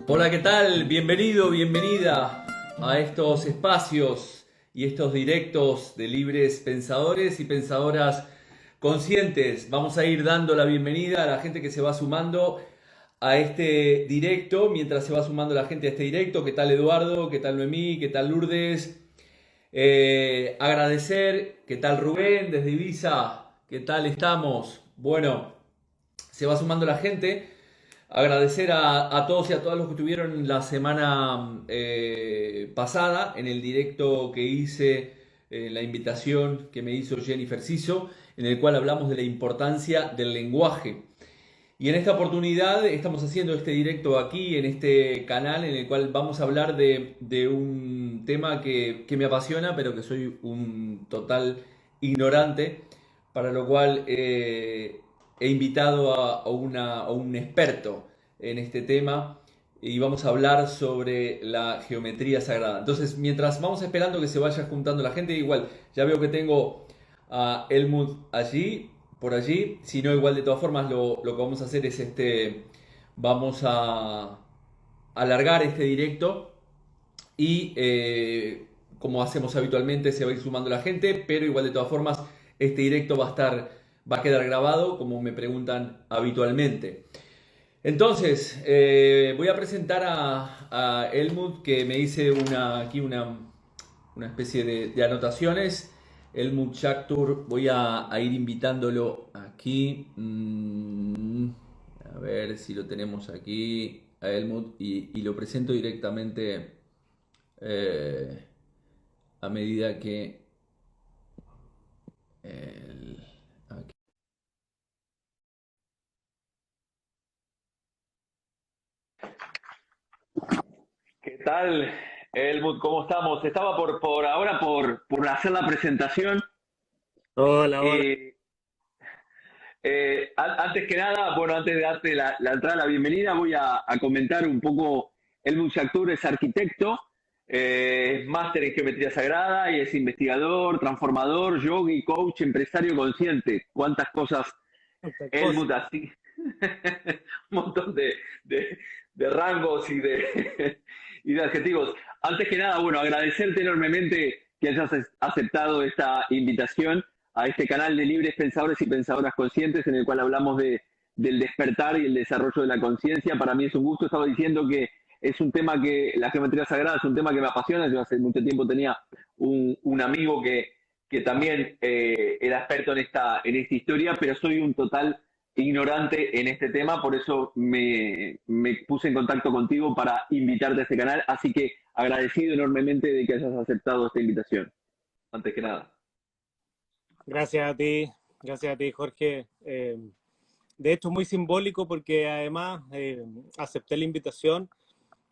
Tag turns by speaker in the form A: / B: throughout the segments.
A: Hola, ¿qué tal? Bienvenido, bienvenida a estos espacios y estos directos de libres pensadores y pensadoras conscientes. Vamos a ir dando la bienvenida a la gente que se va sumando a este directo. Mientras se va sumando la gente a este directo, ¿qué tal Eduardo? ¿Qué tal Noemí? ¿Qué tal Lourdes? Agradecer, ¿qué tal Rubén desde Ibiza? ¿Qué tal estamos? Bueno, se va sumando la gente. Agradecer a todos y a todas los que estuvieron la semana pasada en el directo que hice, la invitación que me hizo Jennifer Ciso, en el cual hablamos de la importancia del lenguaje. Y en esta oportunidad estamos haciendo este directo aquí, en este canal, en el cual vamos a hablar de un tema que me apasiona, pero que soy un total ignorante, para lo cual he invitado a un experto en este tema y vamos a hablar sobre la geometría sagrada. Entonces, mientras vamos esperando que se vaya juntando la gente, igual ya veo que tengo a Helmut allí, por allí. Si no, igual de todas formas lo que vamos a hacer es vamos a alargar este directo y como hacemos habitualmente se va a ir sumando la gente, pero igual de todas formas este directo va a quedar grabado como me preguntan habitualmente. Entonces, voy a presentar a Helmut que me hice aquí una especie de anotaciones. Helmut Schactur, voy a ir invitándolo aquí. A ver si lo tenemos aquí a Helmut y lo presento directamente eh, a medida que... aquí. ¿Qué tal, Helmut? ¿Cómo estamos? Estaba por hacer la presentación.
B: Hola, hola.
A: Eh, Antes que nada, bueno, antes de darte la entrada, la bienvenida, voy a comentar un poco. Helmut Schactur es arquitecto, es máster en geometría sagrada y es investigador, transformador, yogi, coach, empresario consciente. ¿Cuántas cosas
B: Cuántas cosas.
A: Helmut así? Un montón de rangos y de adjetivos. Antes que nada, bueno, agradecerte enormemente que hayas aceptado esta invitación a este canal de libres pensadores y pensadoras conscientes en el cual hablamos del despertar y el desarrollo de la conciencia. Para mí es un gusto. Estaba diciendo que es un tema que la geometría sagrada es un tema que me apasiona. Yo hace mucho tiempo tenía un amigo que también era experto en esta historia, pero soy un total ignorante en este tema, por eso me puse en contacto contigo para invitarte a este canal, así que agradecido enormemente de que hayas aceptado esta invitación, antes que nada.
B: Gracias a ti, Jorge. De hecho, muy simbólico porque además acepté la invitación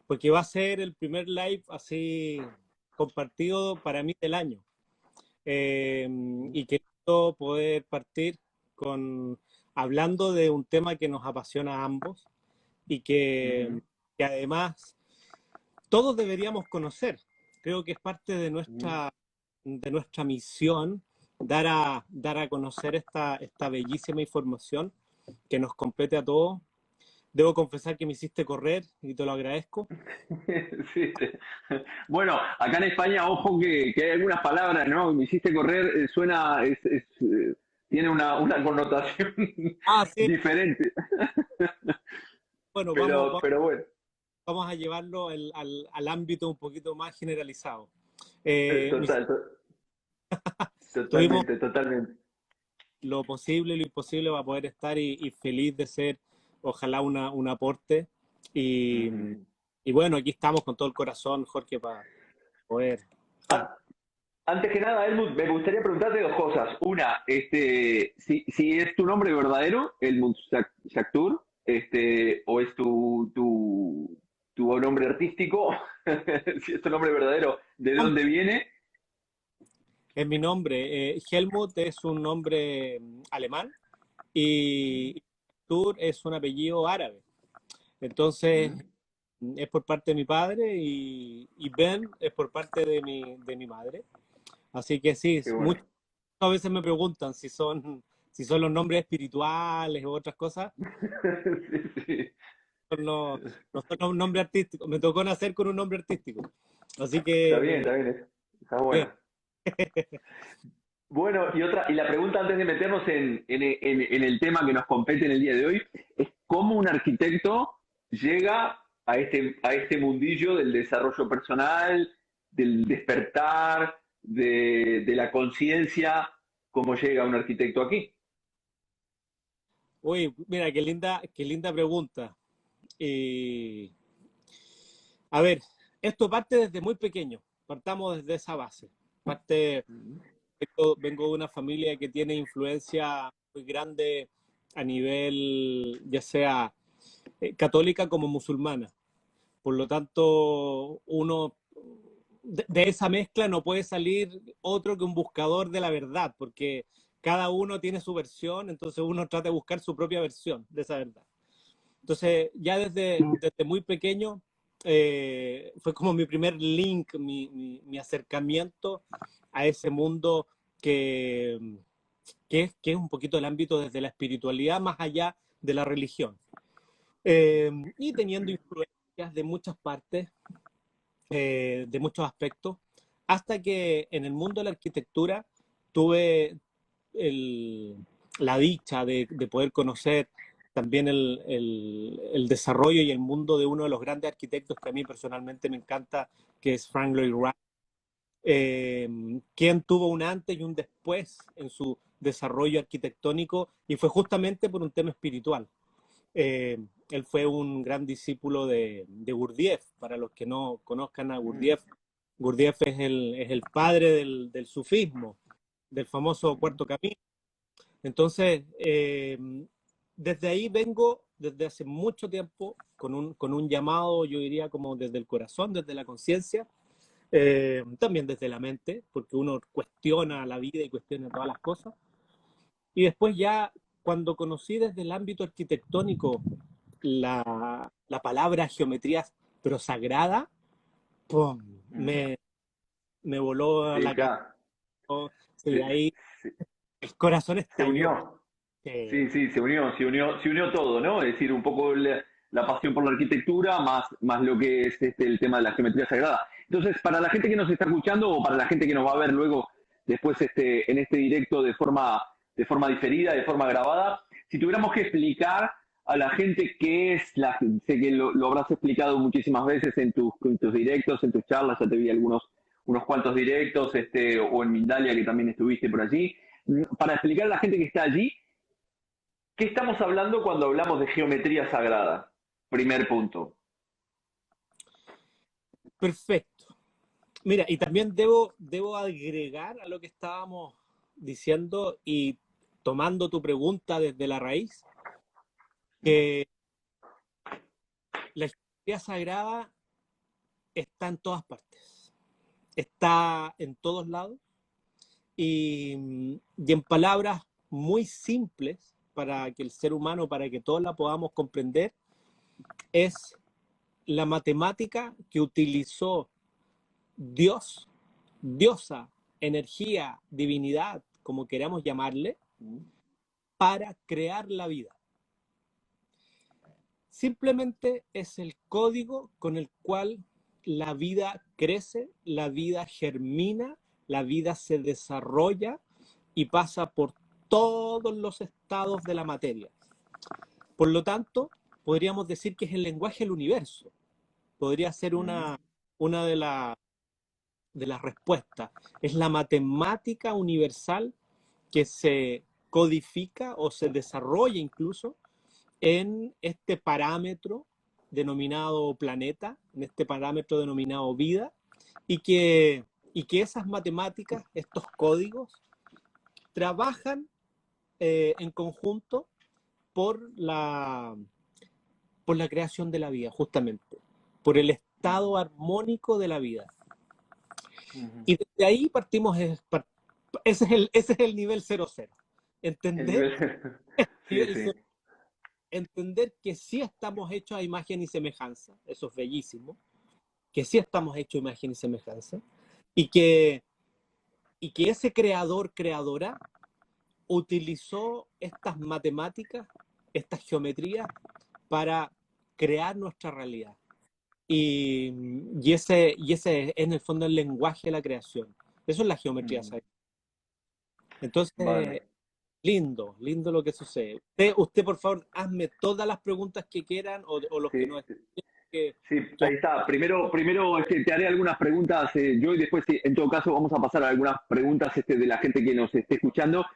B: porque va a ser el primer live así compartido para mí del año. Y quiero poder partir con hablando de un tema que nos apasiona a ambos y
A: Uh
B: que además todos deberíamos conocer. Creo que es parte
A: -huh.
B: de nuestra misión dar a conocer esta bellísima información que nos compete a todos. Debo confesar que me hiciste correr y te lo agradezco.
A: Sí, bueno, acá en España, ojo que hay algunas palabras, ¿no? Me hiciste correr, tiene una connotación
B: Ah, sí.
A: diferente,
B: Bueno,
A: pero bueno,
B: vamos a llevarlo al ámbito un poquito más generalizado. Eh,
A: total,
B: Tuvimos
A: totalmente, totalmente.
B: lo posible y lo imposible para poder estar y feliz de ser, ojalá, un aporte.
A: Uh
B: Y,
A: -huh.
B: y bueno, aquí estamos con todo el corazón, Jorge, para poder.
A: Antes que nada, Helmut, me gustaría preguntarte dos cosas. Una, si es tu nombre verdadero, Helmut Schactur, o es tu nombre artístico, si es tu nombre verdadero, ¿de dónde viene?
B: Es mi nombre. Helmut es un nombre alemán y Tur es un apellido árabe. Entonces,
A: Mm,
B: es por parte de mi padre y Ben es por parte de mi madre. Así que sí,
A: qué bueno.
B: muchas veces me preguntan si son los nombres espirituales u otras cosas.
A: Sí, sí.
B: no, no son un nombre artístico. Me tocó nacer con un nombre artístico. Así
A: Está
B: que,
A: bien, está
B: bien.
A: bueno. Bueno, y la pregunta antes de meternos en el tema que nos compete en el día de hoy es cómo un arquitecto llega a este mundillo del desarrollo personal, del despertar, de la conciencia, cómo llega un arquitecto aquí.
B: Uy, mira, qué linda pregunta. Y, a ver, esto parte desde muy pequeño. Partamos desde esa base. Parte, vengo de una familia que tiene influencia muy grande a nivel, ya sea católica como musulmana. Por lo tanto, uno de esa mezcla no puede salir otro que un buscador de la verdad, porque cada uno tiene su versión, entonces uno trata de buscar su propia versión de esa verdad. Entonces, ya desde muy pequeño, fue como mi primer link, mi acercamiento a ese mundo que, que es un poquito el ámbito desde la espiritualidad más allá de la religión. Y teniendo influencias de muchas partes, de muchos aspectos, hasta que en el mundo de la arquitectura tuve el, la dicha de poder conocer también el desarrollo y el mundo de uno de los grandes arquitectos que a mí personalmente me encanta, que es Frank Lloyd Wright, quien tuvo un antes y un después en su desarrollo arquitectónico y fue justamente por un tema espiritual. Él fue un gran discípulo de Gurdjieff. Para los que no conozcan a Gurdjieff, Gurdjieff es el padre del sufismo, del famoso Cuarto Camino. Entonces, desde ahí vengo, desde hace mucho tiempo, con un llamado, yo diría, como desde el corazón, desde la conciencia, también desde la mente, porque uno cuestiona la vida y cuestiona todas las cosas. Y después ya, cuando conocí desde el ámbito arquitectónico la palabra geometría, pero sagrada, ¡pum! Me voló
A: Sí,
B: la cabeza.
A: claro.
B: Y
A: Se,
B: ahí
A: se-
B: el corazón
A: se
B: estalló.
A: unió. Sí, se unió todo, ¿no? Es decir, un poco la pasión por la arquitectura más lo que es el tema de la geometría sagrada. Entonces, para la gente que nos está escuchando o para la gente que nos va a ver luego después en este directo de forma diferida, de forma grabada, si tuviéramos que explicar a la gente qué es sé que lo habrás explicado muchísimas veces en tus directos, en tus charlas, ya te vi unos cuantos directos, o en Mindalia que también estuviste por allí, para explicar a la gente que está allí, ¿qué estamos hablando cuando hablamos de geometría sagrada? Primer punto.
B: Perfecto. Mira, y también debo agregar a lo que estábamos diciendo y tomando tu pregunta desde la raíz, que la geometría sagrada está en todas partes, está en todos lados y en palabras muy simples para que el ser humano, para que todos la podamos comprender, es la matemática que utilizó Dios, diosa, energía, divinidad, como queramos llamarle, para crear la vida. Simplemente es el código con el cual la vida crece, la vida germina, la vida se desarrolla y pasa por todos los estados de la materia. Por lo tanto, podríamos decir que es el lenguaje del universo. Podría ser una de las respuestas. Es la matemática universal que se codifica o se desarrolla incluso en este parámetro denominado planeta, en este parámetro denominado vida, y que esas matemáticas, estos códigos, trabajan en conjunto por por la creación de la vida, justamente, por el estado armónico de la vida. Y desde ahí partimos, ese es el nivel 00.
A: El
B: Entender,
A: nivel. Sí,
B: nivel
A: sí.
B: cero, entender que sí estamos hechos a imagen y semejanza, eso es bellísimo, que sí estamos hechos a imagen y semejanza, y que, y que ese creador, creadora, utilizó estas matemáticas, estas geometrías, para crear nuestra realidad. Y ese es en el fondo el lenguaje de la creación. Eso es la geometría sagrada. Entonces,
A: Vale.
B: lindo lo que sucede. Usted, por favor, hazme todas las preguntas que quieran o los que
A: Sí,
B: no estén. Que,
A: sí,
B: que-
A: ahí está. Primero te haré algunas preguntas yo y después, sí, en todo caso, vamos a pasar a algunas preguntas de la gente que nos esté escuchando.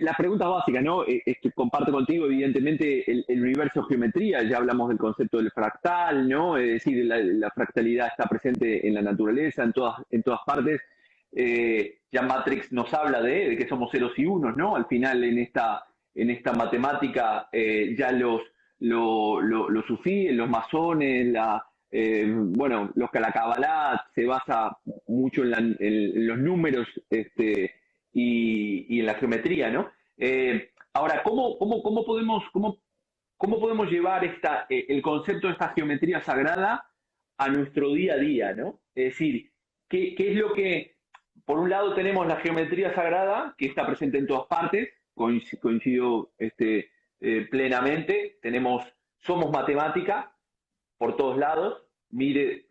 A: Las preguntas básicas, ¿no? Que comparto contigo, evidentemente, el universo geometría. Ya hablamos del concepto del fractal, ¿no? Es decir, la fractalidad está presente en la naturaleza, en todas partes. Ya Matrix nos habla de que somos ceros y unos, ¿no? Al final, en esta matemática, ya los sufíes, los masones, bueno, la Kabbalah se basa mucho en los números y en la geometría, ¿no? Ahora, ¿cómo podemos llevar el concepto de esta geometría sagrada a nuestro día a día, ¿no? Es decir, ¿qué es lo que, por un lado tenemos la geometría sagrada, que está presente en todas partes, coincido plenamente, somos matemática por todos lados,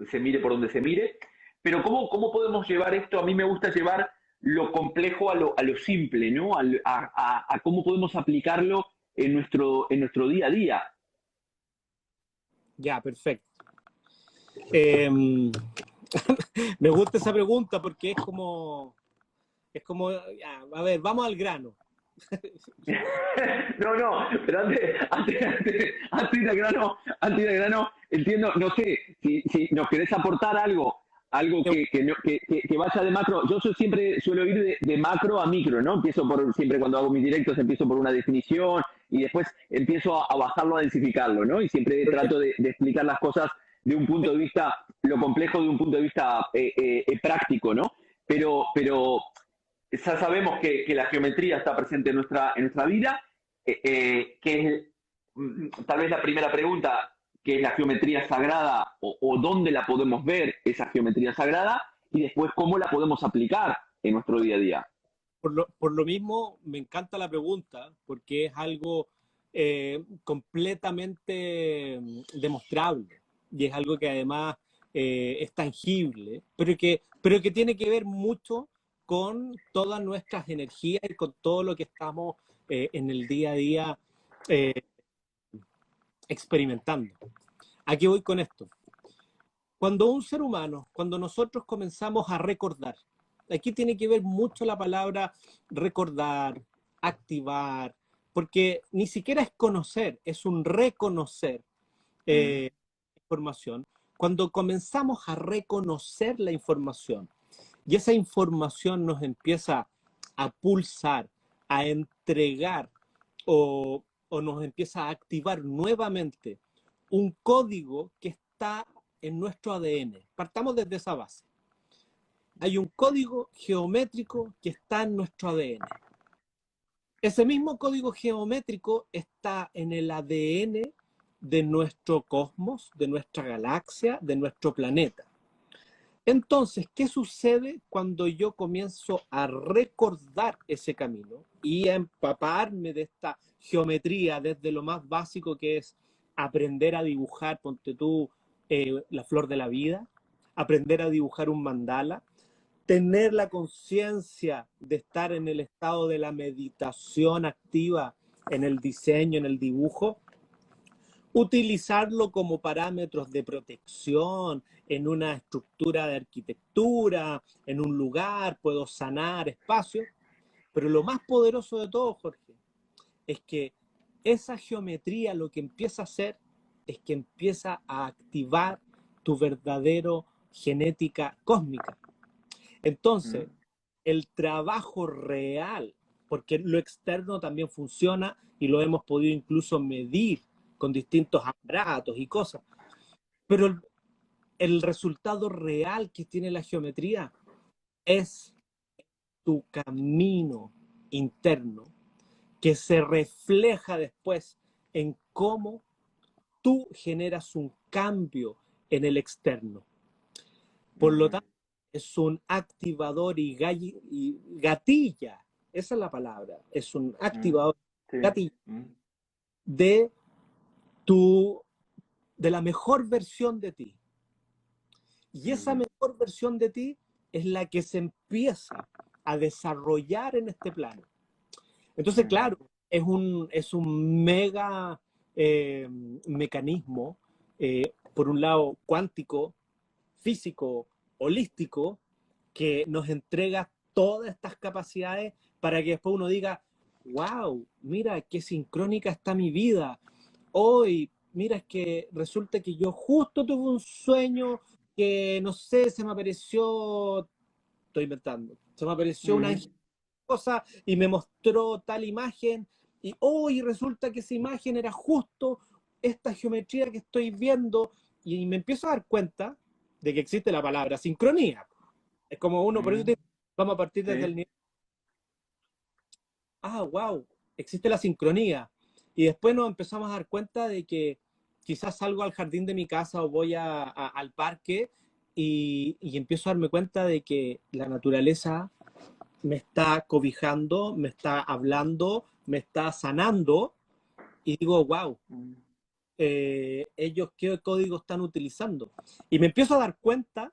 A: se mire por donde se mire, pero ¿cómo podemos llevar esto? A mí me gusta llevar lo complejo a lo simple, ¿no? A cómo podemos aplicarlo en nuestro día a día.
B: ya, perfecto. Eh, me gusta esa pregunta porque ya, a ver, vamos al grano.
A: No, pero antes de grano, entiendo, no sé, si nos querés aportar algo que vaya de macro. Siempre suelo ir de macro a micro, ¿no? Siempre cuando hago mis directos, empiezo por una definición y después empiezo a bajarlo, a densificarlo, ¿no? Y siempre trato de explicar las cosas de un punto de vista, lo complejo de un punto de vista práctico, ¿no? Pero ya sabemos que la geometría está presente en nuestra vida, que es tal vez la primera pregunta, que es la geometría sagrada o dónde la podemos ver, esa geometría sagrada, y después cómo la podemos aplicar en nuestro día a día.
B: Por lo mismo, me encanta la pregunta, porque es algo completamente demostrable y es algo que además es tangible, pero que tiene que ver mucho con todas nuestras energías y con todo lo que estamos en el día a día eh, experimentando. ¿A qué voy con esto? Cuando un ser humano, cuando nosotros comenzamos a recordar, aquí tiene que ver mucho la palabra recordar, activar, porque ni siquiera es conocer, es un reconocer información. Cuando comenzamos a reconocer la información y esa información nos empieza a pulsar, a entregar o nos empieza a activar nuevamente un código que está en nuestro ADN. Partamos desde esa base. Hay un código geométrico que está en nuestro ADN. Ese mismo código geométrico está en el ADN de nuestro cosmos, de nuestra galaxia, de nuestro planeta. Entonces, ¿qué sucede cuando yo comienzo a recordar ese camino y a empaparme de esta geometría desde lo más básico que es aprender a dibujar, ponte tú, la flor de la vida, aprender a dibujar un mandala, tener la conciencia de estar en el estado de la meditación activa, en el diseño, en el dibujo, utilizarlo como parámetros de protección en una estructura de arquitectura, en un lugar, puedo sanar espacios, pero lo más poderoso de todo, Jorge, es que esa geometría lo que empieza a hacer es que empieza a activar tu verdadero genética cósmica. Entonces, el trabajo real, porque lo externo también funciona y lo hemos podido incluso medir con distintos aparatos y cosas, pero el resultado real que tiene la geometría es tu camino interno que se refleja después en cómo tú generas un cambio en el externo. Por lo tanto, es un activador y gatilla, esa es la palabra, es un activador
A: Sí.
B: gatilla de tu de la mejor versión de ti. Y esa mejor versión de ti es la que se empieza a desarrollar en este plano. Entonces, claro, es un mega mecanismo, por un lado cuántico, físico, holístico, que nos entrega todas estas capacidades para que después uno diga, wow, mira qué sincrónica está mi vida. Hoy, mira, es que resulta que yo justo tuve un sueño que, no sé, se me apareció, estoy inventando, se me apareció una cosa y me mostró tal imagen y hoy resulta que esa imagen era justo esta geometría que estoy viendo y me empiezo a dar cuenta de que existe la palabra sincronía. Es como uno, por eso vamos a partir desde el nivel. Wow, existe la sincronía. Y después nos empezamos a dar cuenta de que quizás salgo al jardín de mi casa o voy al parque y empiezo a darme cuenta de que la naturaleza me está cobijando, me está hablando, me está sanando y digo, wow, ellos qué código están utilizando. Y me empiezo a dar cuenta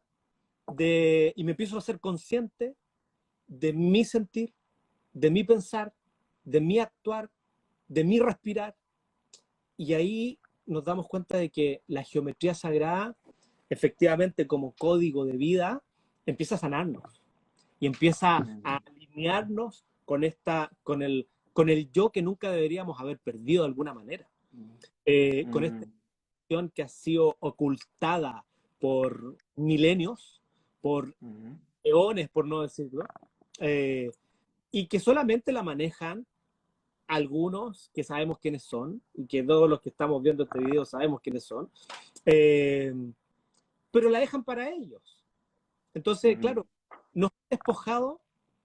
B: y me empiezo a ser consciente de mi sentir, de mi pensar, de mi actuar, de mi respirar. Y ahí nos damos cuenta de que la geometría sagrada, efectivamente como código de vida, empieza a sanarnos y empieza a alinearnos con el yo que nunca deberíamos haber perdido de alguna manera. Con esta cuestión que ha sido ocultada por milenios, por eones, por no decirlo, y que solamente la manejan algunos que sabemos quiénes son, y que todos los que estamos viendo este video sabemos quiénes son, pero la dejan para ellos. Entonces, claro, nos ha despojado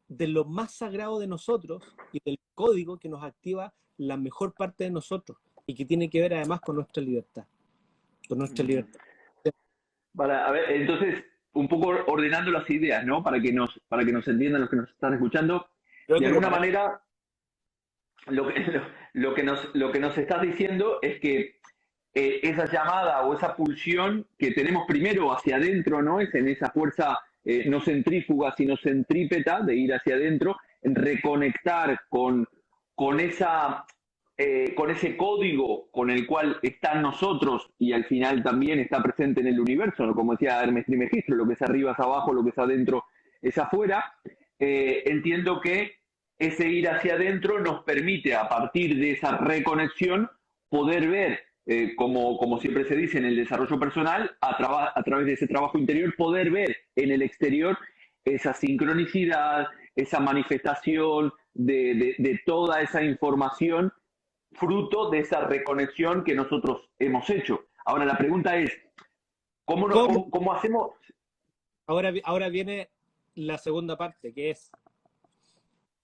B: de lo más sagrado de nosotros y del código que nos activa la mejor parte de nosotros y que tiene que ver además con nuestra libertad. Con nuestra libertad.
A: Vale, a ver, entonces, un poco ordenando las ideas, ¿no? Para que nos entiendan los que nos están escuchando. De alguna manera, lo que nos estás diciendo es que esa llamada o esa pulsión que tenemos primero hacia adentro, ¿no? Es en esa fuerza no centrífuga, sino centrípeta de ir hacia adentro, en reconectar con ese código con el cual está en nosotros y al final también está presente en el universo, ¿no? Como decía Hermes Trismegisto, lo que es arriba es abajo, lo que es adentro es afuera. Entiendo que ese ir hacia adentro nos permite, a partir de esa reconexión, poder ver, como siempre se dice en el desarrollo personal, a través de ese trabajo interior, poder ver en el exterior esa sincronicidad, esa manifestación de toda esa información fruto de esa reconexión que nosotros hemos hecho. Ahora la pregunta es, ¿cómo hacemos?
B: Ahora viene la segunda parte, que es,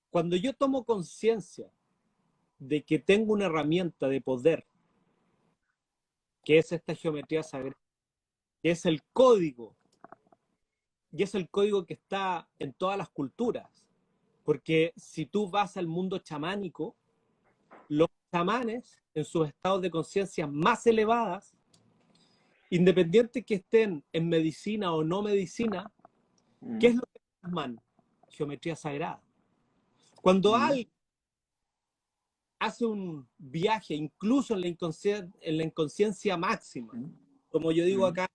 B: cuando yo tomo conciencia de que tengo una herramienta de poder, que es esta geometría sagrada, que es el código, y es el código que está en todas las culturas, porque si tú vas al mundo chamánico, los chamanes, en sus estados de conciencia más elevadas, independiente que estén en medicina o no medicina, ¿qué es lo que llaman? Geometría sagrada. Cuando alguien hace un viaje, incluso en la inconsciencia máxima, como yo digo acá en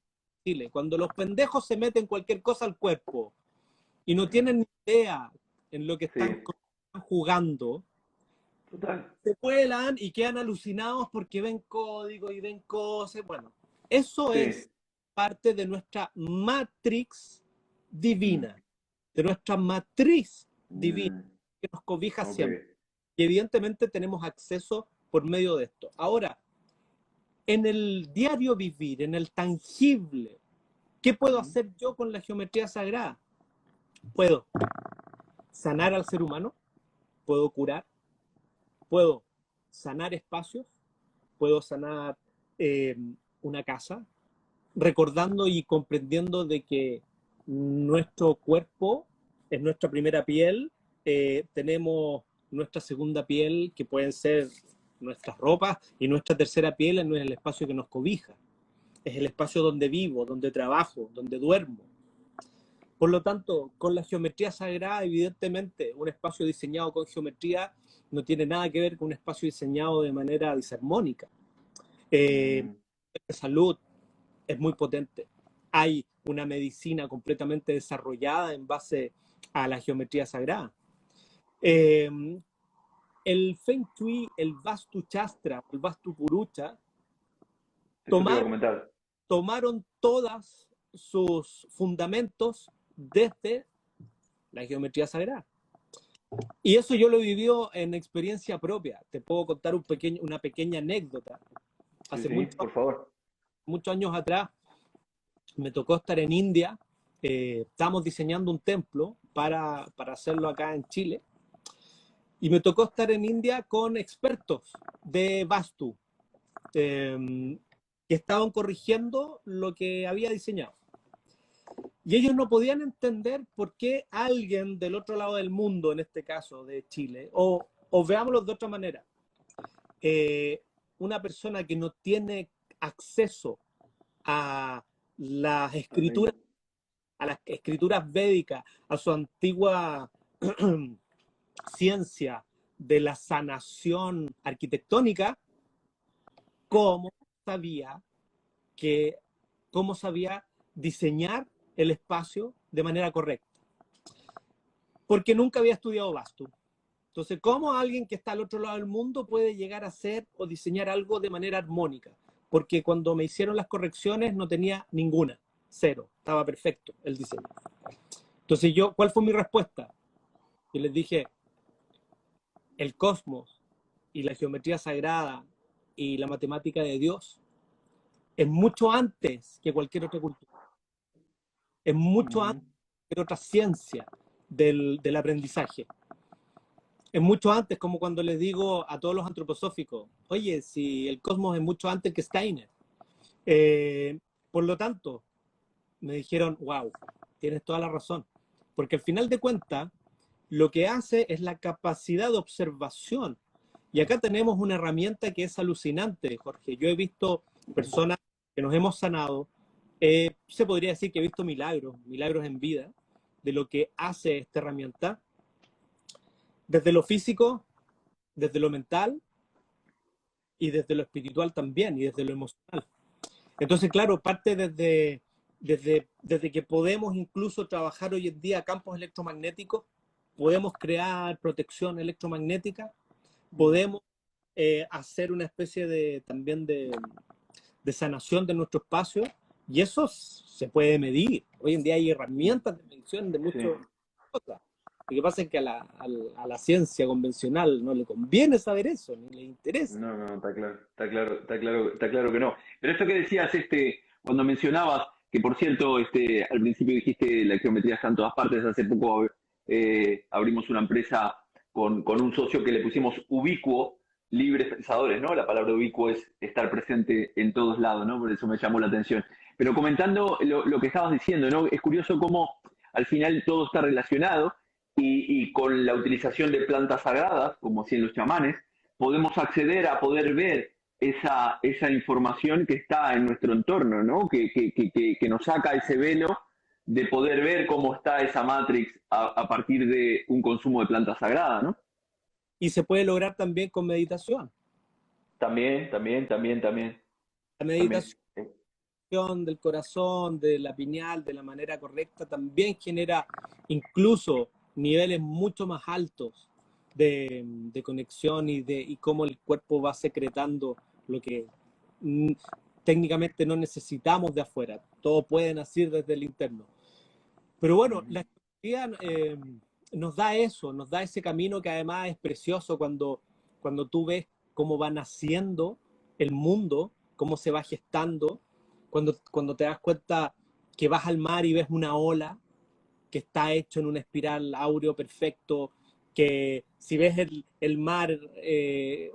B: Chile, cuando los pendejos se meten cualquier cosa al cuerpo y no tienen ni idea en lo que están jugando, se vuelan y quedan alucinados porque ven código y ven cosas. Bueno, eso es parte de nuestra matrix divina, de nuestra matriz divina, que nos cobija siempre. Y evidentemente tenemos acceso por medio de esto. Ahora, en el diario vivir, en el tangible, ¿qué puedo hacer yo con la geometría sagrada? Puedo sanar al ser humano, puedo curar, puedo sanar espacios, puedo sanar una casa, recordando y comprendiendo de que nuestro cuerpo es nuestra primera piel, tenemos nuestra segunda piel, que pueden ser nuestras ropas, y nuestra tercera piel en el espacio que nos cobija. es el espacio donde vivo, donde trabajo, donde duermo. Por lo tanto, con la geometría sagrada, evidentemente, un espacio diseñado con geometría no tiene nada que ver con un espacio diseñado de manera disarmónica.
C: Mm,
B: La salud es muy potente. Hay una medicina completamente desarrollada en base a la geometría sagrada. Eh, el Feng Shui, el Vastu Shastra, el Vastu Purucha,
C: eso te iba a
B: tomaron,
C: comentar.
B: tomaron todos sus fundamentos desde la geometría sagrada. Y eso yo lo he vivido en experiencia propia. Te puedo contar una pequeña anécdota.
C: Sí,
B: Hace
C: sí, por favor.
B: muchos años atrás me tocó estar en India. Estábamos diseñando un templo para hacerlo acá en Chile. Y me tocó estar en India con expertos de Vastu, que estaban corrigiendo lo que había diseñado. Y ellos no podían entender por qué alguien del otro lado del mundo, en este caso de Chile, o veámoslo de otra manera, una persona que no tiene acceso a las escrituras, védicas, a su antigua ciencia de la sanación arquitectónica, cómo sabía que cómo sabía diseñar el espacio de manera correcta, porque nunca había estudiado Vastu. Entonces, ¿cómo alguien que está al otro lado del mundo puede llegar a hacer o diseñar algo de manera armónica? Porque cuando me hicieron las correcciones no tenía ninguna, cero, estaba perfecto el diseño. Entonces ¿cuál fue mi respuesta? Yo les dije, el cosmos y la geometría sagrada y la matemática de Dios es mucho antes que cualquier otra cultura. Es mucho antes que cualquier otra ciencia del aprendizaje. Es mucho antes, como cuando les digo a todos los antroposóficos, oye, si el cosmos es mucho antes que Steiner. Por lo tanto, me dijeron, wow, tienes toda la razón. Porque al final de cuentas, lo que hace es la capacidad de observación. Y acá tenemos una herramienta que es alucinante, Jorge. Yo he visto personas que nos hemos sanado. Se podría decir que he visto milagros en vida, de lo que hace esta herramienta, desde lo físico, desde lo mental y desde lo espiritual también, y desde lo emocional. Entonces, claro, parte desde que podemos incluso trabajar hoy en día campos electromagnéticos, podemos crear protección electromagnética, podemos hacer una especie también de sanación de nuestro espacio, y eso se puede medir. Hoy en día hay herramientas de medición de muchas cosas. Lo que pasa es que a la ciencia convencional no le conviene saber eso, ni le interesa.
C: No, no, está claro, está claro, está claro, está claro que no. Pero esto que decías, cuando mencionabas, que por cierto, al principio dijiste la geometría está en todas partes, hace poco abrimos una empresa con un socio que le pusimos ubicuo, libres pensadores, ¿no? La palabra ubicuo es estar presente en todos lados, ¿no? Por eso me llamó la atención. Pero comentando lo que estabas diciendo, ¿no? Es curioso cómo al final todo está relacionado y con la utilización de plantas sagradas, como hacían los chamanes, podemos acceder a poder ver esa información que está en nuestro entorno, ¿no? Que nos saca ese velo de poder ver cómo está esa matrix a partir de un consumo de planta sagrada, ¿no?
B: Y se puede lograr también con meditación.
C: También, también, también, también,
B: La
C: también.
B: meditación del corazón, de la pineal, de la manera correcta, también genera incluso niveles mucho más altos de conexión y cómo el cuerpo va secretando lo que técnicamente no necesitamos de afuera. Todo puede nacer desde el interno. Pero bueno, la astrología nos da eso, nos da ese camino que además es precioso cuando tú ves cómo va naciendo el mundo, cómo se va gestando, cuando te das cuenta que vas al mar y ves una ola que está hecho en una espiral áureo perfecto, que si ves el mar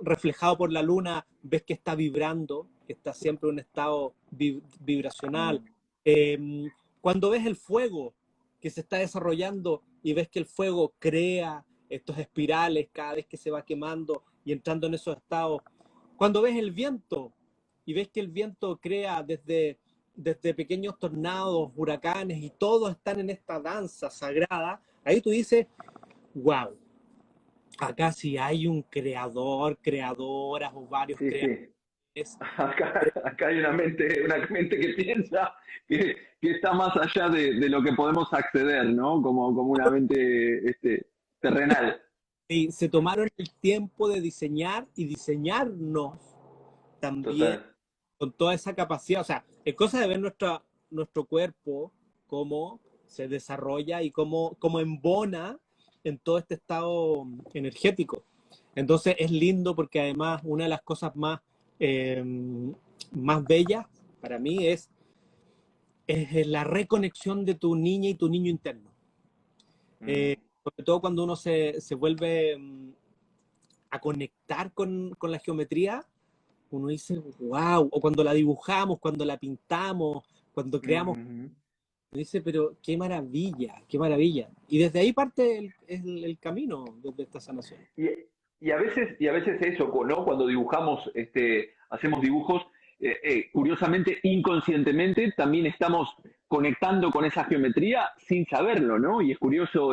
B: reflejado por la luna, ves que está vibrando, que está siempre en un estado vibracional. Cuando ves el fuego que se está desarrollando y ves que el fuego crea estos espirales cada vez que se va quemando y entrando en esos estados. Cuando ves el viento y ves que el viento crea desde pequeños tornados, huracanes, y todos están en esta danza sagrada, ahí tú dices, wow, acá sí hay un creador, creadoras o varios
C: Sí,
B: creadores.
C: sí. Acá hay una mente que piensa que está más allá de lo que podemos acceder, ¿no? Como una mente terrenal.
B: Y se tomaron el tiempo de diseñar y diseñarnos también
C: Total.
B: con toda esa capacidad. O sea, es cosa de ver nuestro cuerpo, cómo se desarrolla y cómo embona en todo este estado energético. Entonces es lindo porque además una de las cosas eh, más bellas para mí es la reconexión de tu niña y tu niño interno.
C: Mm.
B: Sobre todo cuando uno se vuelve a conectar con la geometría, uno dice, wow, o cuando la dibujamos, cuando la pintamos, cuando creamos,
C: Mm.
B: uno dice, pero qué maravilla, qué maravilla. Y desde ahí parte el camino desde esta sanación.
C: Y, y a veces eso, ¿no? Cuando dibujamos, hacemos dibujos, curiosamente, inconscientemente, también estamos conectando con esa geometría sin saberlo, ¿no? Y es curioso,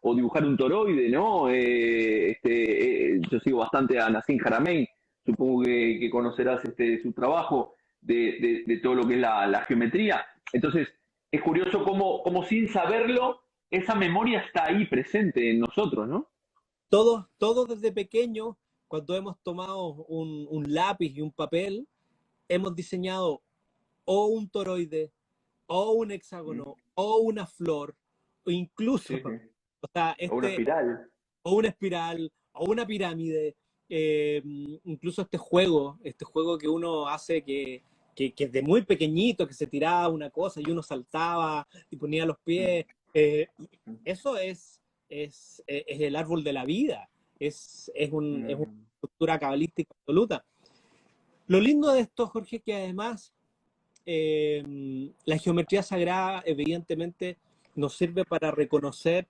C: o dibujar un toroide, ¿no? Yo sigo bastante a Nassim Haramein, supongo que conocerás su trabajo de todo lo que es la geometría. Entonces, es curioso cómo sin saberlo, esa memoria está ahí presente en nosotros, ¿no?
B: Todos desde pequeños, cuando hemos tomado un lápiz y un papel, hemos diseñado o un toroide, o un
C: Mm.
B: hexágono, o una flor, o incluso,
C: Sí, sí.
B: o sea,
C: O una espiral.
B: o una espiral, o una pirámide, incluso este juego que uno hace que desde muy pequeñito, que se tiraba una cosa y uno saltaba y ponía los
C: Mm.
B: pies, eso es el árbol de la vida, es una
C: Mm.
B: estructura cabalística absoluta. Lo lindo de esto, Jorge, es que además la geometría sagrada evidentemente nos sirve para reconocer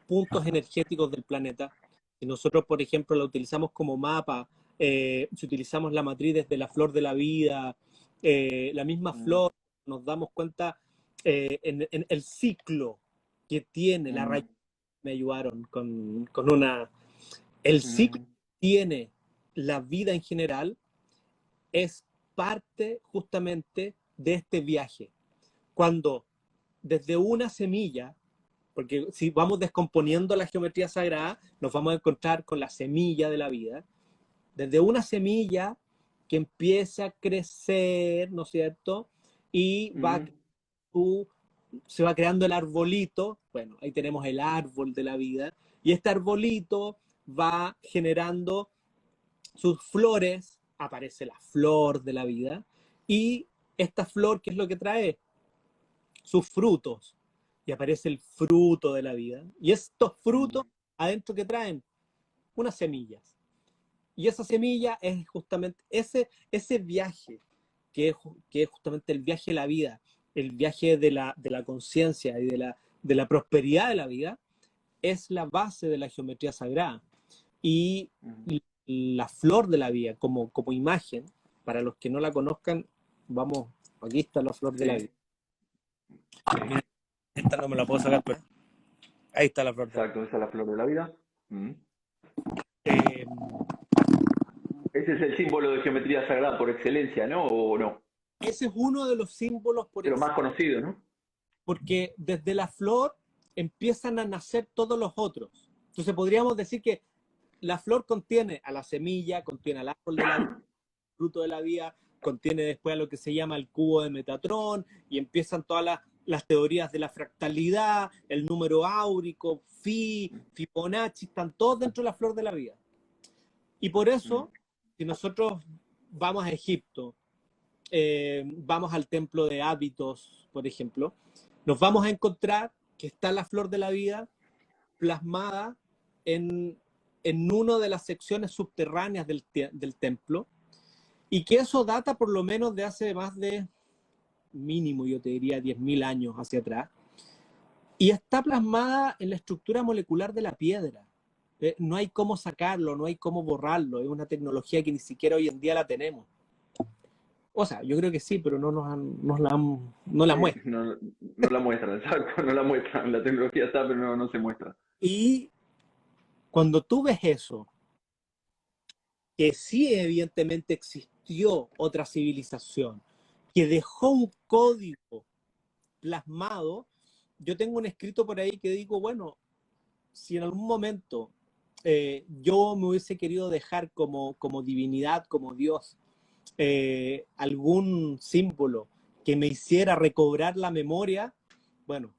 B: puntos energéticos del planeta. Si nosotros, por ejemplo, la utilizamos como mapa, si utilizamos la matriz desde la flor de la vida, la misma
C: Mm.
B: flor, nos damos cuenta en el ciclo que tiene la raíz.
C: Mm.
B: Me ayudaron con una... El ciclo
C: Mm.
B: que tiene la vida en general es parte justamente de este viaje. Cuando desde una semilla, porque si vamos descomponiendo la geometría sagrada, nos vamos a encontrar con la semilla de la vida, desde una semilla que empieza a crecer, ¿no es cierto? Y
C: Mm.
B: se va creando el arbolito, bueno, ahí tenemos el árbol de la vida, y este arbolito va generando sus flores, aparece la flor de la vida, y esta flor, ¿qué es lo que trae? Sus frutos, y aparece el fruto de la vida, y estos frutos
C: Mm.
B: adentro que traen unas semillas, y esa semilla es justamente ese viaje, que es justamente el viaje de la vida, el viaje de la conciencia y de la prosperidad de la vida, es la base de la geometría sagrada. Y
C: Mm.
B: la flor de la vida como imagen, para los que no la conozcan, vamos, aquí está la flor de la vida.
C: Sí, sí,
B: Esta no me la puedo sacar, pero ahí está la flor de la vida.
C: exacto, esa es la flor de la vida. Mm.
B: Eh,
C: Ese es el símbolo de geometría sagrada por excelencia, ¿no? ¿O no?
B: ese es uno de los símbolos
C: De lo más conocido, ¿no?
B: porque desde la flor empiezan a nacer todos los otros. Entonces podríamos decir que la flor contiene a la semilla, contiene al árbol de la vida, fruto de la vida, contiene después a lo que se llama el cubo de Metatrón, y empiezan todas las teorías de la fractalidad, el número áurico, Fibonacci, están todos dentro de la flor de la vida. Y por
C: Mm.
B: eso, si nosotros vamos a Egipto, vamos al templo de Hábitos, por ejemplo, nos vamos a encontrar que está la flor de la vida plasmada en una de las secciones subterráneas del templo, y que eso data por lo menos de hace más de, mínimo yo te diría, 10.000 años hacia atrás, y está plasmada en la estructura molecular de la piedra. No hay cómo sacarlo, no hay cómo borrarlo, es una tecnología que ni siquiera hoy en día la tenemos. O sea, yo creo que sí, pero no la
C: Sí,
B: muestran.
C: no la muestran, exacto, no la muestran. La tecnología está, pero no se muestra.
B: Y cuando tú ves eso, que sí evidentemente existió otra civilización, que dejó un código plasmado, yo tengo un escrito por ahí que digo, bueno, si en algún momento yo me hubiese querido dejar como divinidad, como Dios, algún símbolo que me hiciera recobrar la memoria, bueno,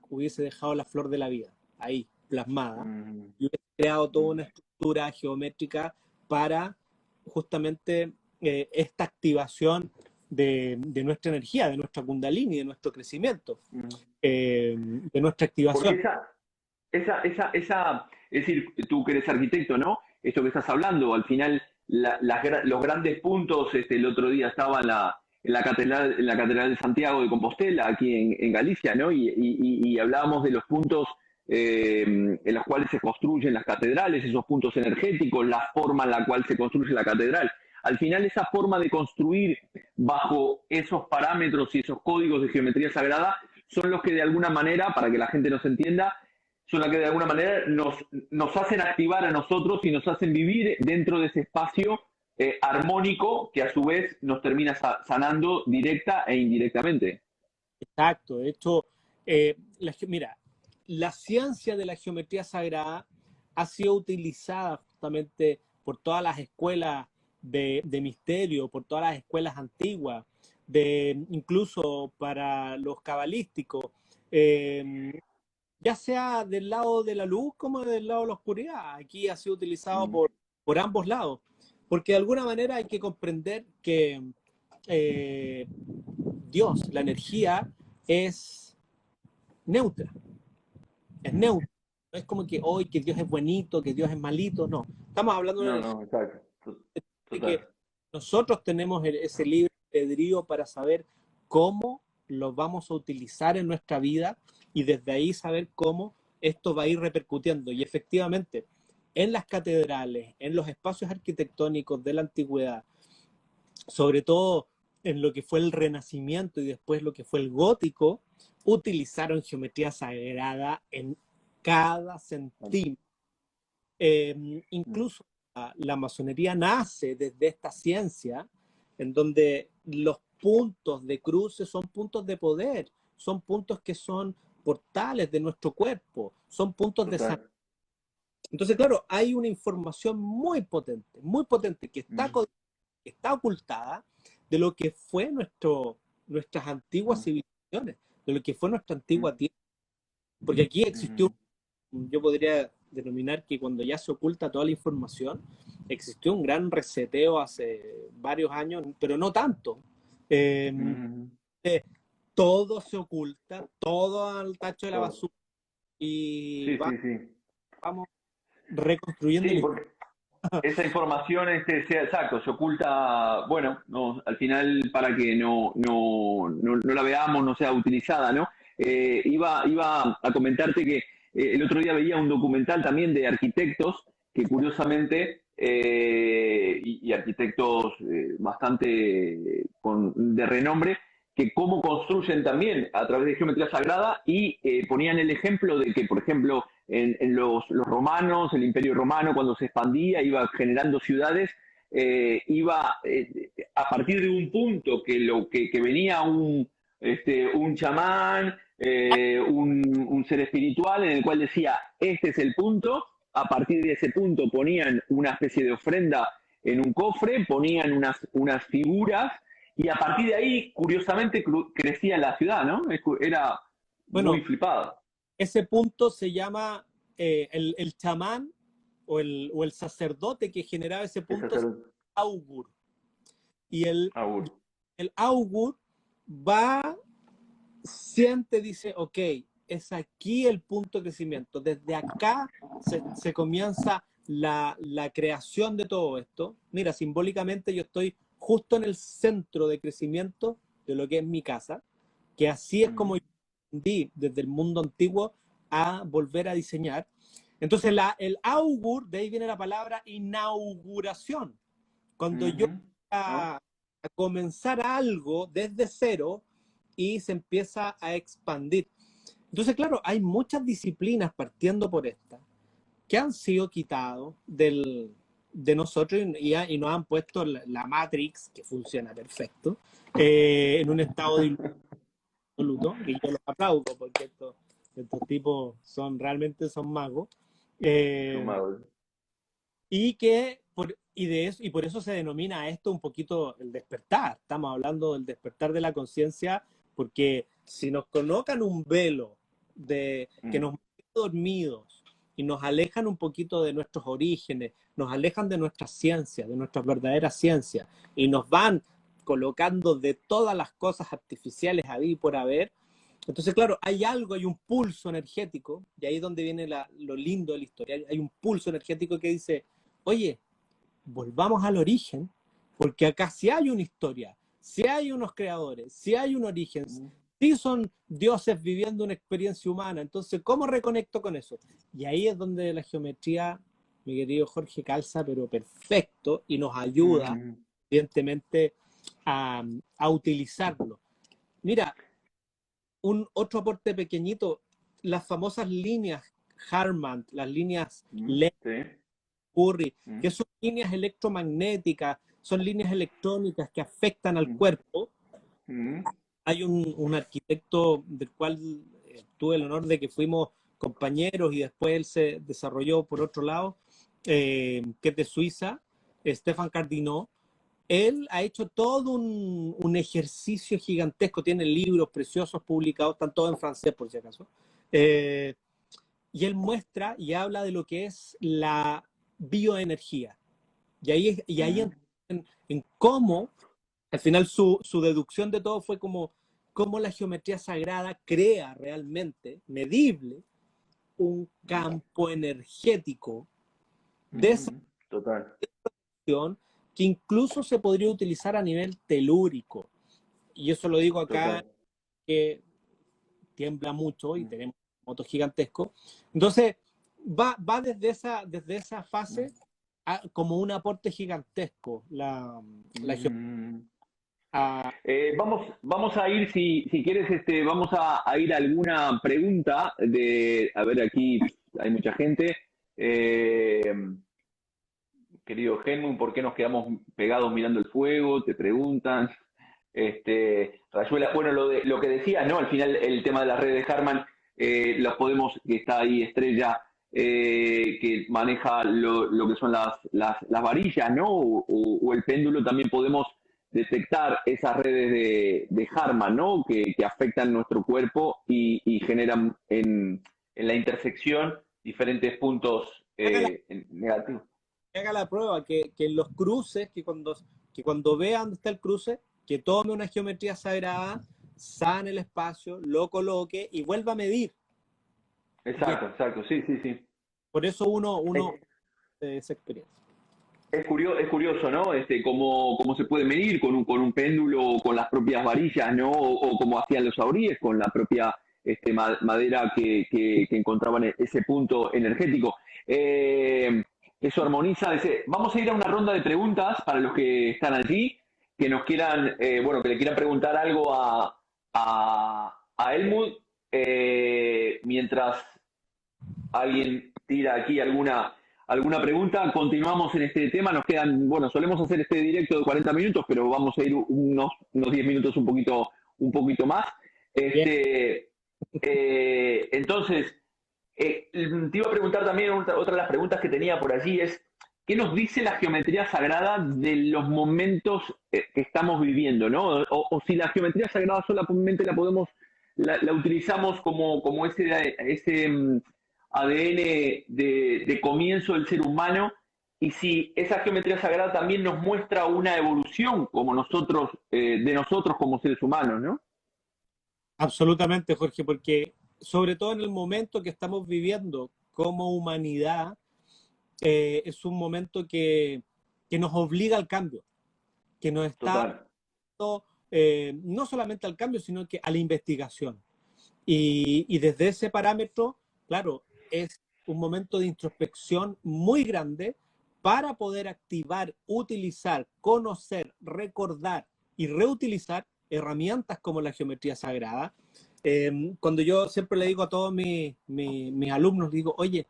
B: hubiese dejado la flor de la vida ahí, plasmada,
C: Mm,
B: y hubiese creado toda
C: mm,
B: una estructura geométrica para justamente esta activación de nuestra energía, de nuestra kundalini, de nuestro crecimiento,
C: mm.
B: de nuestra
C: Porque
B: activación.
C: es decir, tú que eres arquitecto, ¿no? Esto que estás hablando, al final, los grandes puntos, el otro día estaba en la Catedral de Santiago de Compostela, aquí en Galicia, ¿no? Y hablábamos de los puntos en los cuales se construyen las catedrales, esos puntos energéticos, la forma en la cual se construye la catedral. Al final, esa forma de construir bajo esos parámetros y esos códigos de geometría sagrada son los que de alguna manera, para que la gente nos entienda, son las que de alguna manera nos hacen activar a nosotros y nos hacen vivir dentro de ese espacio armónico que a su vez nos termina sanando directa e indirectamente.
B: Exacto, de hecho, mira, la ciencia de la geometría sagrada ha sido utilizada justamente por todas las escuelas de misterio, por todas las escuelas antiguas, incluso para los cabalísticos, eh, ya sea del lado de la luz como del lado de la oscuridad. Aquí ha sido utilizado
C: Mm,
B: por ambos lados, porque de alguna manera hay que comprender que Dios, la energía, es neutra, es
C: mm.
B: neutra. No es como que hoy que Dios es bonito, que Dios es malito, no. Estamos hablando de una
C: No,
B: energía
C: no, exacto.
B: de
C: Total.
B: que nosotros tenemos ese libre albedrío para saber cómo lo vamos a utilizar en nuestra vida y desde ahí saber cómo esto va a ir repercutiendo. Y efectivamente, en las catedrales, en los espacios arquitectónicos de la antigüedad, sobre todo en lo que fue el Renacimiento y después lo que fue el Gótico, utilizaron geometría sagrada en cada centímetro.
C: Mm,
B: Incluso la masonería nace desde esta ciencia, en donde los puntos de cruce son puntos de poder, son puntos que son portales de nuestro cuerpo, son puntos de salud.
C: total.
B: Entonces, claro, hay una información muy potente
C: Mm,
B: que está ocultada de lo que fue nuestras antiguas
C: mm,
B: civilizaciones, de lo que fue nuestra
C: mm,
B: antigua tierra. Porque aquí existió,
C: mm.
B: yo podría denominar que cuando ya se oculta toda la información, existió un gran reseteo hace varios años, pero no tanto. Eh,
C: Mm,
B: eh, Todo se oculta, todo al tacho de la
C: todo.
B: basura y
C: Sí, sí, sí.
B: vamos reconstruyendo
C: Sí,
B: la
C: porque esa información sea exacto, se oculta, bueno, no, al final para que no la veamos, no sea utilizada, ¿no? Iba a comentarte que el otro día veía un documental también de arquitectos que curiosamente, y arquitectos bastante de renombre, que cómo construyen también a través de geometría sagrada y ponían el ejemplo de que, por ejemplo, en los romanos, el imperio romano cuando se expandía, iba generando ciudades, iba a partir de un punto que venía un chamán, un ser espiritual en el cual decía, este es el punto, a partir de ese punto ponían una especie de ofrenda en un cofre, ponían unas figuras y a partir de ahí, curiosamente, crecía la ciudad, ¿no? Era muy
B: Bueno,
C: flipada.
B: ese punto se llama el chamán o el sacerdote que generaba ese
C: Esa
B: punto, es augur. Y
C: Agur.
B: el augur va, siente, dice, ok, es aquí el punto de crecimiento. Desde acá se comienza la creación de todo esto. Mira, simbólicamente yo estoy justo en el centro de crecimiento de lo que es mi casa, que así es como
C: Mm,
B: yo aprendí desde el mundo antiguo a volver a diseñar. Entonces, el augur, de ahí viene la palabra inauguración. Cuando yo
C: ujú,
B: a,
C: ¿no?
B: a comenzar algo desde cero y se empieza a expandir. Entonces, claro, hay muchas disciplinas partiendo por esta que han sido quitados de nosotros y nos han puesto la Matrix, que funciona perfecto, en un estado de absoluto, y yo los aplaudo porque estos tipos realmente son magos.
C: Son magos.
B: Y por eso se denomina esto un poquito el despertar. Estamos hablando del despertar de la conciencia, porque si nos colocan un velo que nos mantiene dormidos y nos alejan un poquito de nuestros orígenes, nos alejan de nuestras ciencias, de nuestras verdaderas ciencias, y nos van colocando de todas las cosas artificiales ahí por haber. Entonces, claro, hay un pulso energético, y ahí es donde viene lo lindo de la historia. Hay un pulso energético que dice, oye, volvamos al origen, porque acá sí hay una historia, sí hay unos creadores, sí hay un origen, sí son dioses viviendo una experiencia humana. Entonces, ¿cómo reconecto con eso? Y ahí es donde la geometría, mi querido Jorge, calza, pero perfecto, y nos ayuda, evidentemente, a utilizarlo. Mira, otro aporte pequeñito, las famosas líneas Harman, las líneas Curry, que son líneas electromagnéticas, son líneas electrónicas que afectan al cuerpo. Hay un arquitecto del cual tuve el honor de que fuimos compañeros y después él se desarrolló por otro lado, que es de Suiza, Stefan Cardinaux. Él ha hecho todo un ejercicio gigantesco, tiene libros preciosos publicados, están todos en francés por si acaso, y él muestra y habla de lo que es la bioenergía. Y ahí en cómo, al final su deducción de todo fue cómo la geometría sagrada crea realmente, medible, un campo energético de esa acción que incluso se podría utilizar a nivel telúrico. Y eso lo digo acá, que tiembla mucho y tenemos motos gigantescos. Entonces, va desde esa fase como un aporte gigantesco la geometría.
C: Vamos a ir, si quieres, vamos a ir a alguna pregunta a ver, aquí hay mucha gente. Querido Helmut, ¿por qué nos quedamos pegados mirando el fuego? Te preguntan. Rayuela, bueno, lo que decías, ¿no? Al final el tema de las redes de Harman, los podemos, que está ahí Estrella, que maneja lo que son las varillas, ¿no? O el péndulo, también podemos detectar esas redes de Harman, ¿no? Que afectan nuestro cuerpo y generan en la intersección diferentes puntos negativos.
B: Haga la prueba, que en los cruces, que cuando vea dónde está el cruce, que tome una geometría sagrada, sane el espacio, lo coloque y vuelva a medir.
C: Exacto, sí.
B: Por eso uno esa experiencia.
C: Es curioso, ¿no? Cómo se puede medir con un péndulo o con las propias varillas, ¿no? O como hacían los sauríes con la propia madera que encontraban ese punto energético. Eso armoniza. Vamos a ir a una ronda de preguntas para los que están allí, que nos quieran, que le quieran preguntar algo a Helmut, mientras alguien tira aquí alguna pregunta. Continuamos en este tema. Nos quedan, solemos hacer este directo de 40 minutos, pero vamos a ir unos 10 minutos un poquito más. Entonces, te iba a preguntar también, otra de las preguntas que tenía por allí es, ¿qué nos dice la geometría sagrada de los momentos que estamos viviendo, ¿no? O si la geometría sagrada solamente la utilizamos como ese ADN de comienzo del ser humano, y si esa geometría sagrada también nos muestra una evolución como de nosotros como seres humanos, ¿no?
B: Absolutamente, Jorge, porque sobre todo en el momento que estamos viviendo como humanidad, es un momento que nos obliga al cambio, que nos está no solamente al cambio, sino que a la investigación. Y desde ese parámetro, claro, es un momento de introspección muy grande, para poder activar, utilizar, conocer, recordar y reutilizar herramientas como la geometría sagrada. Cuando yo siempre le digo a todos mis alumnos, digo, oye,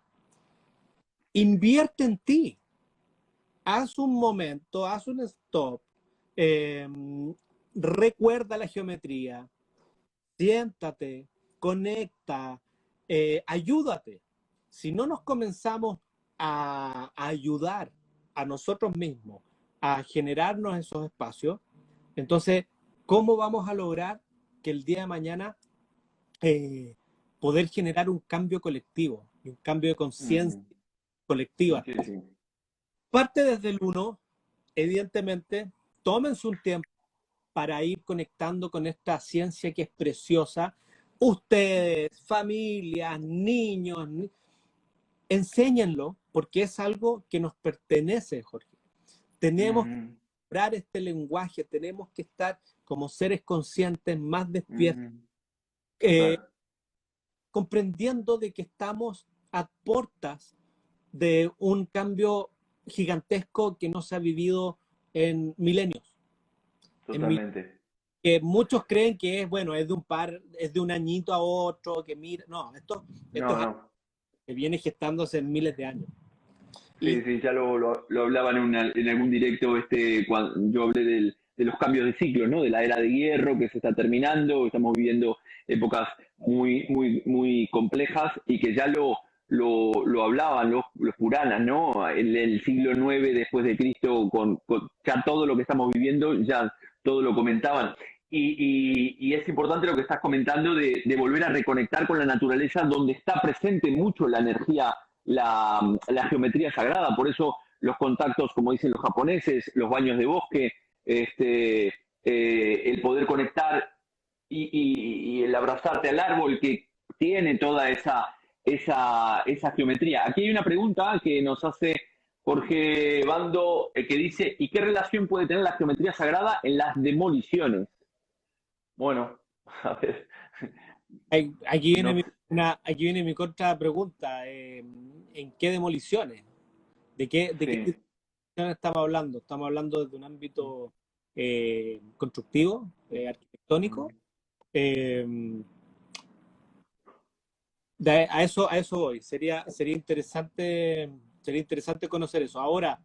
B: invierte en ti, haz un momento, haz un stop, recuerda la geometría, siéntate, conecta, ayúdate. Si no nos comenzamos a ayudar a nosotros mismos, a generarnos esos espacios, entonces, ¿cómo vamos a lograr que el día de mañana poder generar un cambio colectivo, un cambio de conciencia colectiva?
C: Sí, sí.
B: Parte desde el uno, evidentemente, tómense un tiempo para ir conectando con esta ciencia que es preciosa. Ustedes, familias, niños, enséñenlo, porque es algo que nos pertenece, Jorge. Tenemos que explorar este lenguaje, tenemos que estar como seres conscientes, más despiertos,
C: Total.
B: comprendiendo de que estamos a puertas de un cambio gigantesco que no se ha vivido en milenios.
C: Totalmente.
B: Que muchos creen que es, bueno, es de un añito a otro, que mira, no, esto es
C: No,
B: algo
C: no.
B: que viene gestándose en miles de años.
C: Sí,
B: Y
C: sí, ya lo hablaban en algún directo, cuando yo hablé de los cambios de ciclo, ¿no? De la era de hierro que se está terminando, estamos viviendo épocas muy, muy, muy complejas y que ya lo hablaban los Puranas, ¿no? En el siglo IX después de Cristo, con ya todo lo que estamos viviendo, ya todo lo comentaban. Y es importante lo que estás comentando de volver a reconectar con la naturaleza, donde está presente mucho la energía, la geometría sagrada. Por eso los contactos, como dicen los japoneses, los baños de bosque, el poder conectar y el abrazarte al árbol que tiene toda esa geometría. Aquí hay una pregunta que nos hace Jorge Bando, que dice, ¿y qué relación puede tener la geometría sagrada en las demoliciones? Bueno, a ver,
B: aquí viene
C: no,
B: aquí viene mi contrapregunta. ¿En qué demoliciones? De qué
C: sí.
B: demoliciones estamos hablando? ¿Estamos hablando desde un ámbito constructivo, arquitectónico? Eh, a eso voy. Sería interesante conocer eso. Ahora,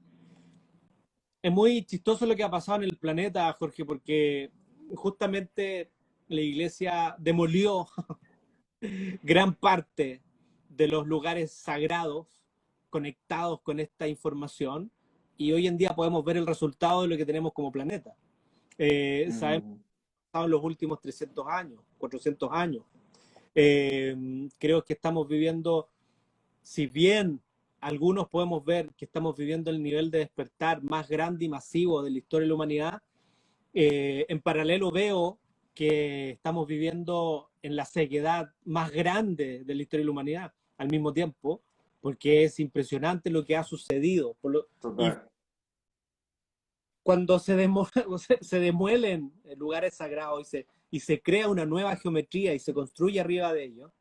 B: es muy chistoso lo que ha pasado en el planeta, Jorge, porque justamente la iglesia demolió gran parte de los lugares sagrados conectados con esta información y hoy en día podemos ver el resultado de lo que tenemos como planeta. Sabemos que ha pasado en los últimos 300 años, 400 años. Creo que estamos viviendo, si bien algunos podemos ver que estamos viviendo el nivel de despertar más grande y masivo de la historia de la humanidad, en paralelo veo que estamos viviendo en la ceguedad más grande de la historia de la humanidad al mismo tiempo, porque es impresionante lo que ha sucedido. Y
C: Total.
B: cuando se demuelen lugares sagrados y se crea una nueva geometría y se construye arriba de ellos,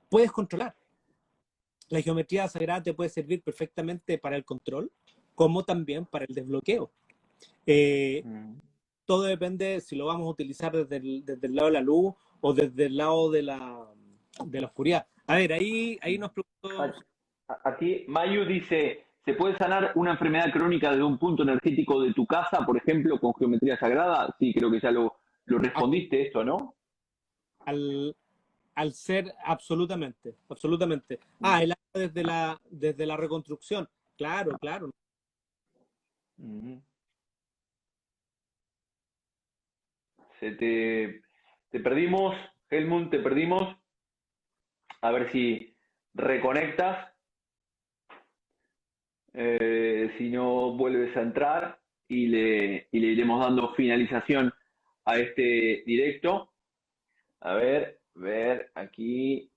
B: puedes controlar. La geometría sagrada te puede servir perfectamente para el control, como también para el desbloqueo. Eh, Todo depende si lo vamos a utilizar desde el lado de la luz o desde el lado de la oscuridad. A ver, ahí nos preguntó.
C: Aquí Mayu dice, ¿se puede sanar una enfermedad crónica desde un punto energético de tu casa, por ejemplo, con geometría sagrada? Sí, creo que ya lo respondiste esto, ¿no?
B: al, al ser absolutamente, absolutamente. Ah, el agua desde la reconstrucción. Claro, claro.
C: Ujú. Te perdimos, Helmut, te perdimos. A ver si reconectas, si no vuelves a entrar y le iremos dando finalización a este directo. A ver, aquí,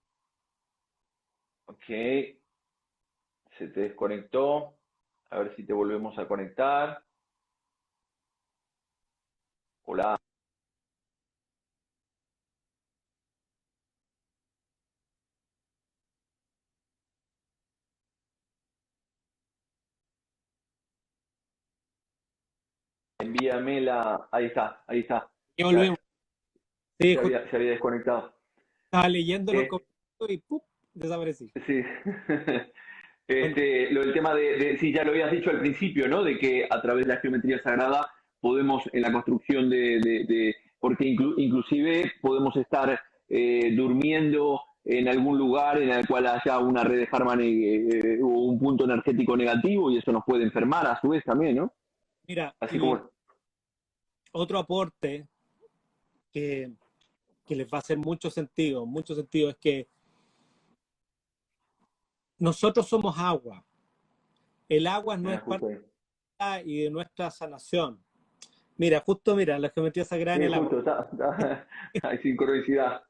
C: ok, se te desconectó. A ver si te volvemos a conectar. Hola. envíamela. Ahí está, ahí está.
B: Ya volvemos. Sí,
C: Se había desconectado.
B: estaba leyendo los
C: Eh,
B: comentarios y ¡pum! Desaparecí.
C: sí.
B: Bueno,
C: Lo del tema sí, ya lo habías dicho al principio, ¿no? De que a través de la geometría sagrada podemos, en la construcción porque inclusive podemos estar durmiendo en algún lugar en el cual haya una red de Harman o un punto energético negativo y eso nos puede enfermar a su vez también, ¿no?
B: mira,
C: Así
B: y
C: como...
B: otro aporte que, que les va a hacer mucho sentido, es que nosotros somos agua. El agua no es parte
C: justo ahí.
B: y de nuestra sanación. Mira, la geometría sagrada en
C: Sí,
B: el agua.
C: justo, hay sincronicidad.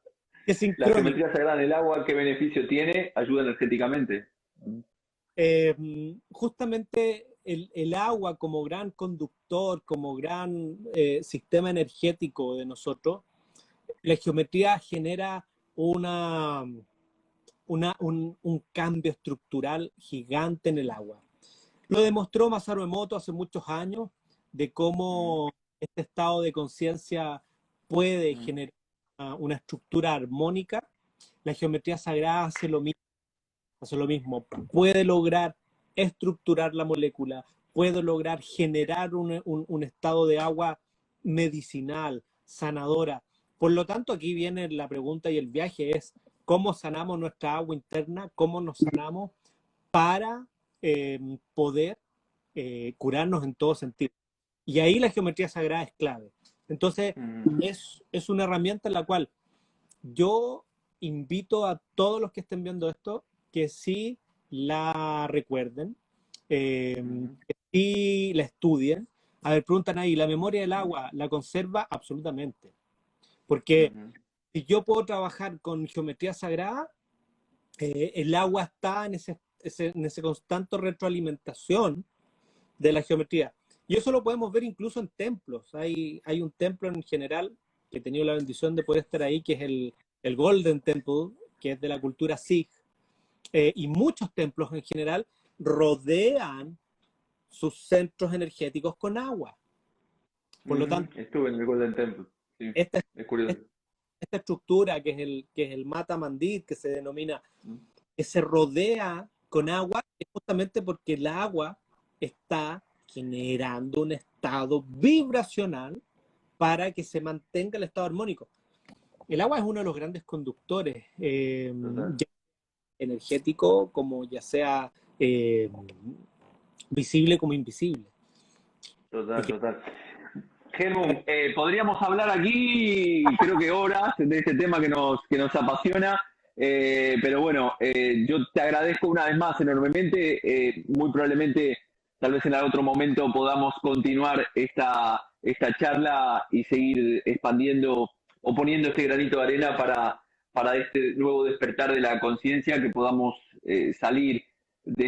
B: Es
C: La
B: sincrónico.
C: geometría sagrada en el agua, ¿qué beneficio tiene? Ayuda energéticamente.
B: Justamente el agua como gran conductor, como gran sistema energético de nosotros, la geometría genera un cambio estructural gigante en el agua. Lo demostró Masaru Emoto hace muchos años, de cómo este estado de conciencia puede generar una estructura armónica. La geometría sagrada hace lo mismo, puede lograr estructurar la molécula, puede lograr generar un estado de agua medicinal, sanadora. Por lo tanto, aquí viene la pregunta y el viaje es, ¿cómo sanamos nuestra agua interna? ¿Cómo nos sanamos para poder curarnos en todo sentido? Y ahí la geometría sagrada es clave. Entonces, es una herramienta en la cual yo invito a todos los que estén viendo esto que sí la recuerden, que sí la estudien. A ver, preguntan ahí, ¿la memoria del agua la conserva? Absolutamente. Porque si yo puedo trabajar con geometría sagrada, el agua está en ese constante retroalimentación de la geometría. Y eso lo podemos ver incluso en templos. Hay un templo en general que he tenido la bendición de poder estar ahí, que es el Golden Temple, que es de la cultura Sikh. Y muchos templos en general rodean sus centros energéticos con agua. Por lo tanto,
C: Estuve en el Golden Temple. Sí,
B: esta,
C: es curioso.
B: esta estructura que es el Mata Mandit, que se denomina, que se rodea con agua, es justamente porque el agua está generando un estado vibracional para que se mantenga el estado armónico. El agua es uno de los grandes conductores energético, como ya sea visible como invisible.
C: Total. Helmut, podríamos hablar aquí, creo que horas, de este tema que nos apasiona, pero bueno, yo te agradezco una vez más enormemente. Muy probablemente, tal vez en otro momento podamos continuar esta charla y seguir expandiendo o poniendo este granito de arena para este nuevo despertar de la conciencia, que podamos salir de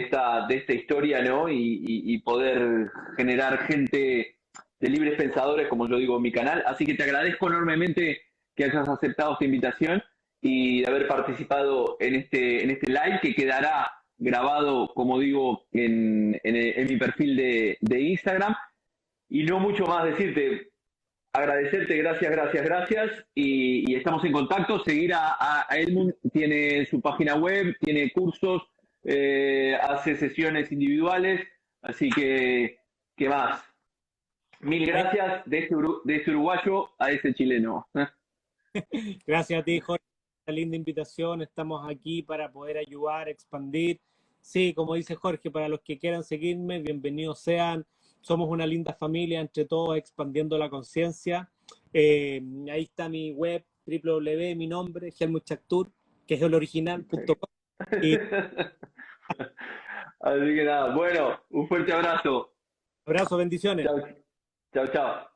C: esta historia, ¿no? Y poder generar gente de libres pensadores, como yo digo en mi canal. Así que te agradezco enormemente que hayas aceptado esta invitación y de haber participado en este live, que quedará grabado, como digo, en mi perfil de Instagram. Y no mucho más decirte, agradecerte, gracias, y estamos en contacto. Seguir a Edmund, tiene su página web, tiene cursos, hace sesiones individuales, así que, ¿qué más? Mil gracias de este uruguayo a ese chileno.
B: Gracias a ti, Jorge, por esta linda invitación. Estamos aquí para poder ayudar, expandir. Sí, como dice Jorge, para los que quieran seguirme, bienvenidos sean. Somos una linda familia entre todos, expandiendo la conciencia. Ahí está mi web, mi nombre, Helmut Chaktur, que es el original.com. Y
C: Así que nada, bueno, un fuerte abrazo.
B: abrazo, bendiciones.
C: Chao, chao.